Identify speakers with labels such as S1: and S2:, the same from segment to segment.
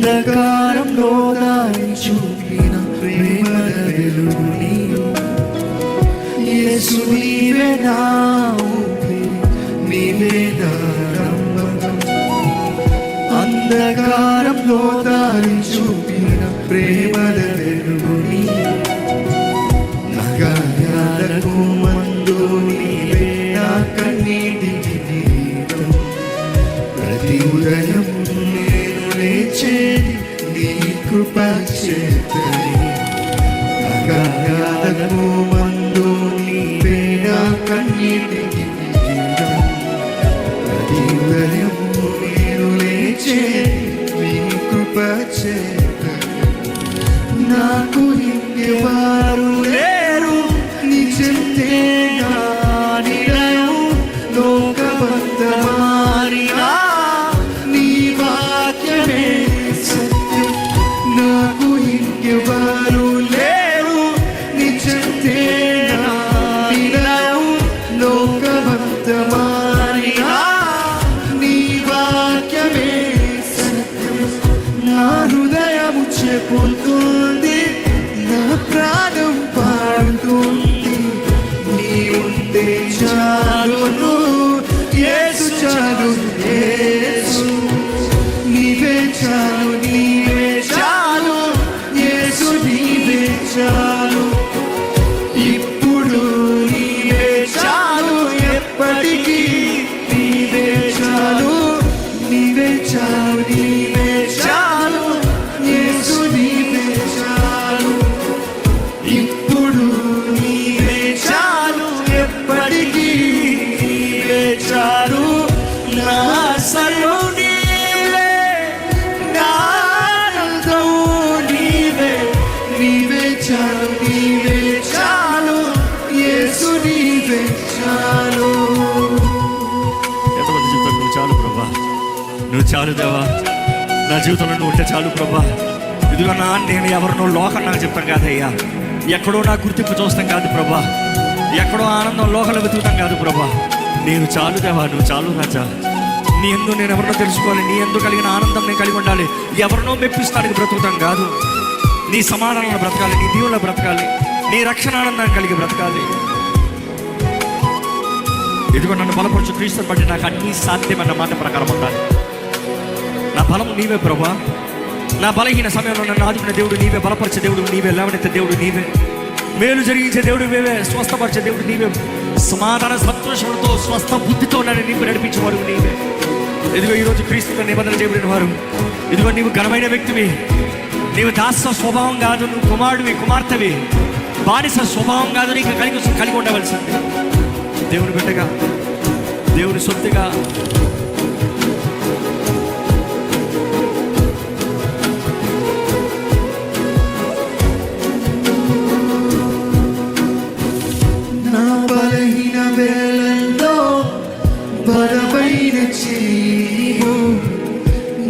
S1: అంధకారంలో దారి చూపిన ప్రేమల వెలుగు నీవు. యేసు నీవే నా ఊపిరి, నీవే నా నమ్మకం. అంధకారంలో దారి చూపిన ప్రేమల వెలుగు నీవు. నా గాయాలకు మందు నీవే, నా కన్నీటికి నీతో. ప్రతి ఉదయం నేను లేచేది నీ కృప చేతని. నా గాయాలకు మందు నీవే, నా కన్నీటికి నీతో. ప్రతి ఉదయం నేను లేచేది నీ కృప చేతని. నాకు ఇంకెవారు లేరు, నీ చెంతే నా నిలయం. లోకమంతా మారినా నీ వాక్యమే సత్యం. నాకు ఇంకెవారు లేరు, నీ చెంతే నా నిలయం. లోకమంతా మారినా నీ వాక్యమే సత్యం. నా హృదయము చెప్పుతుంది, నా ప్రాణం పాడుతుంది, నీ ఉంటే చాలును యేసు, చాలు యేసు. నీవే చాలు, నీవే చాలు యేసు, నీవే చాలు. ఇప్పుడు నీవే చాలు, ఎప్పటికీ నీవే చాలు. నీవే చాలు, నీవే చాలు యేసు, నీవే చాలు. ఇప్పుడు నీవే చాలు, ఎప్పటికీ నీవే చాలు. నా సర్వం నీవే, నా ఆనందం నీవే. నీవే చాలు, నీవే చాలు యేసు, నీవే చాలు.
S2: ఎంతమంది చెప్తారు నువ్వు చాలు ప్రభా, నువ్వు చాలు దేవా, నా జీవితంలో నువ్వు ఉంటే చాలు ప్రభా. ఇదిగో నా నేను ఎవరినో లోకం నాకు చెప్తాం కాదయ్యా, ఎక్కడో నా గుర్తింపు చూస్తాం కాదు ప్రభా, ఎక్కడో ఆనందం లోకంలో వెతుకుతాం కాదు ప్రభా. నేను చాలు దేవా, నువ్వు చాలు రాజా. నీ ఎందు నేను ఎవరినో తెలుసుకోవాలి, నీ ఎందు కలిగిన ఆనందం నేను కలిగి ఉండాలి. ఎవరినో మెప్పిస్తానికి బ్రతుకుతాం కాదు, నీ సమాధానంలో బ్రతకాలి, నీ దీవుల్లో బ్రతకాలి, నీ రక్షణ ఆనందాన్ని కలిగి బ్రతకాలి. ఇదిగో నన్ను బలపరచు క్రీస్తుని బట్టి నాకు అన్నీ సాధ్యమన్న మాట ప్రకారం ఉండాలి. నా బలం నీవే ప్రభా, నా బలహీన సమయంలో నన్ను ఆదుకునే దేవుడు నీవే, బలపరిచే దేవుడు నీవే, లేవనెత్తే దేవుడు నీవే, మేలు జరిగించే దేవుడు నీవే, స్వస్థపరిచే దేవుడు నీవే, సమాధాన సంతోషంతో స్వస్థ బుద్ధితో నన్ను నీవు నడిపించేవాడు నీవే. ఇదిగో ఈరోజు క్రీస్తుతో నిబంధన చేయబడిన వారు, ఇదిగో నీవు ఘనమైన వ్యక్తివి, నీవు దాస స్వభావం కాదు, నువ్వు కుమారుడివి, కుమార్తెవి, బానిస స్వభావం కాదు, నీకు కలిగి ఉండవలసింది. దేవుని బిడ్డగా, దేవుని సొత్తుగా
S1: నా బలహీన వేళల్లో బలమైన జీవు,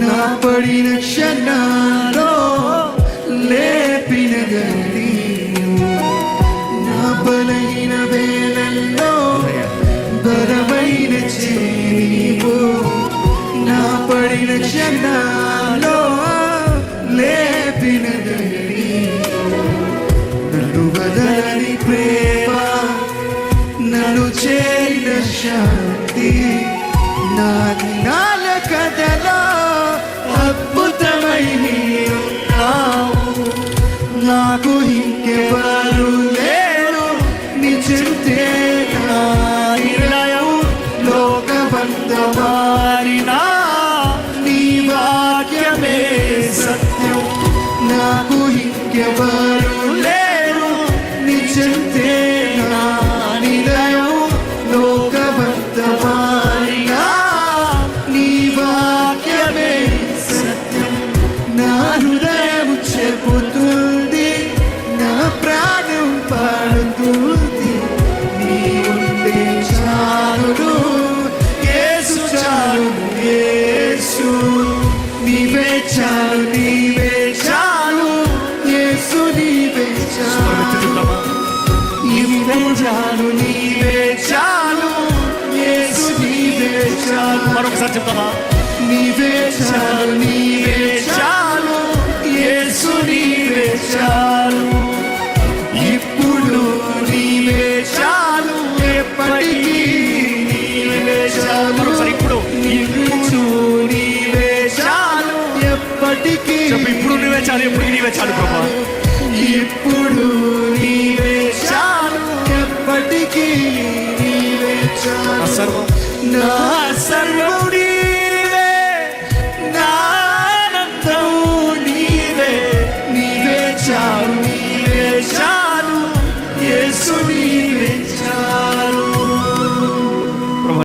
S1: నా పడిన క్షణాల్లో లేపిన నీవు. నా బలహీన వేళల్లో బలమైన జీవు, నా పడిన క్షణాల్లో లేపిన నీవు. నన్ను బదలని ప్రేమ, నన్ను చేరిన శాంతి, నా దినాల కథలో అద్భుతమై నీవున్నావు. నాకు ఇంకెవరు లేరు, నీ చెంతే నా నిలయం. లోకమంతా మారినా నీ వాక్యమే సత్యం. నాకు ఇంకెవరు లేరు, నీ చెంతే నా నిలయం. లోకమంతా మారినా నీ వాక్యమే సత్యం. నా హృదయం చెబుతుంది, నా ప్రాణం పాడుతుంది, నీ ఉంటే చాలును యేసు, చాలు యేసు. నీవే చాలు, నీవే చాలు యేసు, నీవే చాలు. నీవే చాలు, నీవే చాలు యేసు, నీవే చాలు.
S2: మరొకసారి చెప్తామా?
S1: నీవే చాలు, నీవే చాలు యేసు నీవే చాలు, ఇప్పుడు నీవే చాలు, ఎప్పటికీ నీవే చాలు.
S2: ఇప్పుడు
S1: నీవే చాలు, ఎప్పటికీ.
S2: ఇప్పుడు నువ్వే చాలు, ఎప్పుడు నీవే చాలు ప్రభా.
S1: ఇప్పుడు నీవే చాలు, ఎప్పటికీ నీవే చాలు.
S2: సర్వం
S1: నా